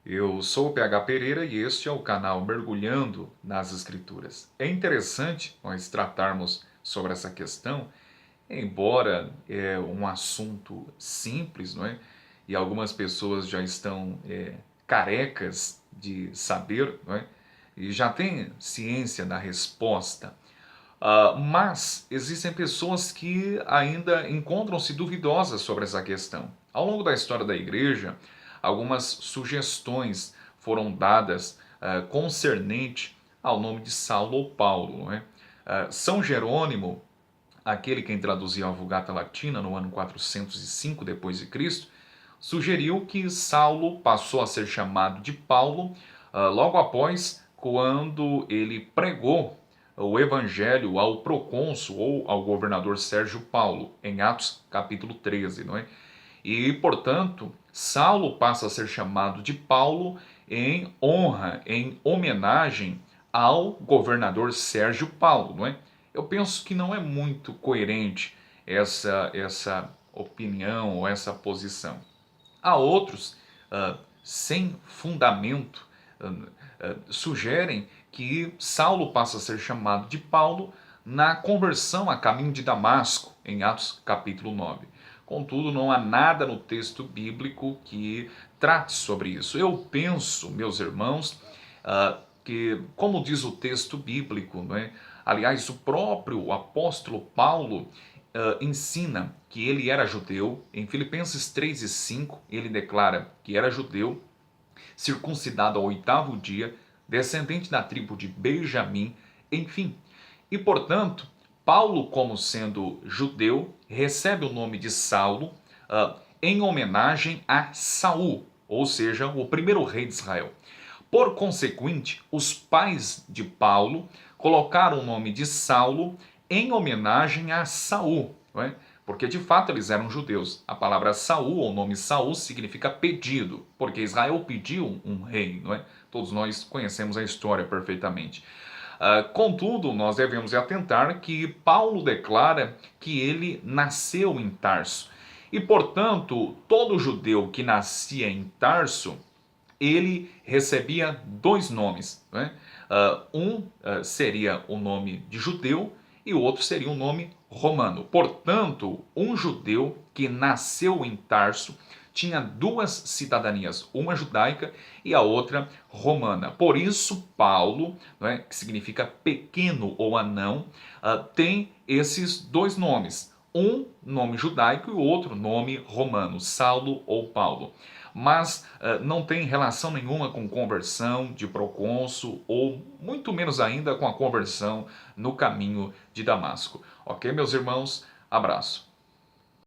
Eu sou o PH Pereira e este é o canal Mergulhando nas Escrituras. É interessante nós tratarmos sobre essa questão, embora é um assunto simples, não é? E algumas pessoas já estão carecas de saber, não é? E já têm ciência da resposta. Mas existem pessoas que ainda encontram-se duvidosas sobre essa questão. Ao longo da história da igreja, algumas sugestões foram dadas concernente ao nome de Saulo ou Paulo. Não é? São Jerônimo, aquele quem traduziu a Vulgata Latina no ano 405 depois de Cristo, sugeriu que Saulo passou a ser chamado de Paulo logo após quando ele pregou o evangelho ao procônsul ou ao governador Sérgio Paulo, em Atos capítulo 13, não é? E, portanto, Saulo passa a ser chamado de Paulo em honra, em homenagem ao governador Sérgio Paulo, não é? Eu penso que não é muito coerente essa opinião ou essa posição. Há outros, sem fundamento, sugerem que Saulo passa a ser chamado de Paulo na conversão a caminho de Damasco, em Atos capítulo 9. Contudo, não há nada no texto bíblico que trate sobre isso. Eu penso, meus irmãos, que, como diz o texto bíblico, não é? Aliás, o próprio apóstolo Paulo ensina que ele era judeu. Em Filipenses 3:5, ele declara que era judeu, circuncidado ao 8º dia, descendente da tribo de Benjamim, enfim. E, portanto, Paulo, como sendo judeu, recebe o nome de Saulo em homenagem a Saul, ou seja, o primeiro rei de Israel. Por consequente, os pais de Paulo colocaram o nome de Saulo em homenagem a Saul, não é? Porque de fato eles eram judeus. A palavra Saul, ou o nome Saul, significa pedido, porque Israel pediu um rei, não é? Todos nós conhecemos a história perfeitamente. Contudo, nós devemos atentar que Paulo declara que ele nasceu em Tarso. E, portanto, todo judeu que nascia em Tarso, ele recebia dois nomes. Né? Seria o nome de judeu e o outro seria um nome romano. Portanto, um judeu que nasceu em Tarso tinha duas cidadanias, uma judaica e a outra romana. Por isso, Paulo, que significa pequeno ou anão, tem esses dois nomes. Um nome judaico e o outro nome romano, Saulo ou Paulo. Mas não tem relação nenhuma com conversão de procônsul ou muito menos ainda com a conversão no caminho de Damasco. Ok, meus irmãos? Abraço.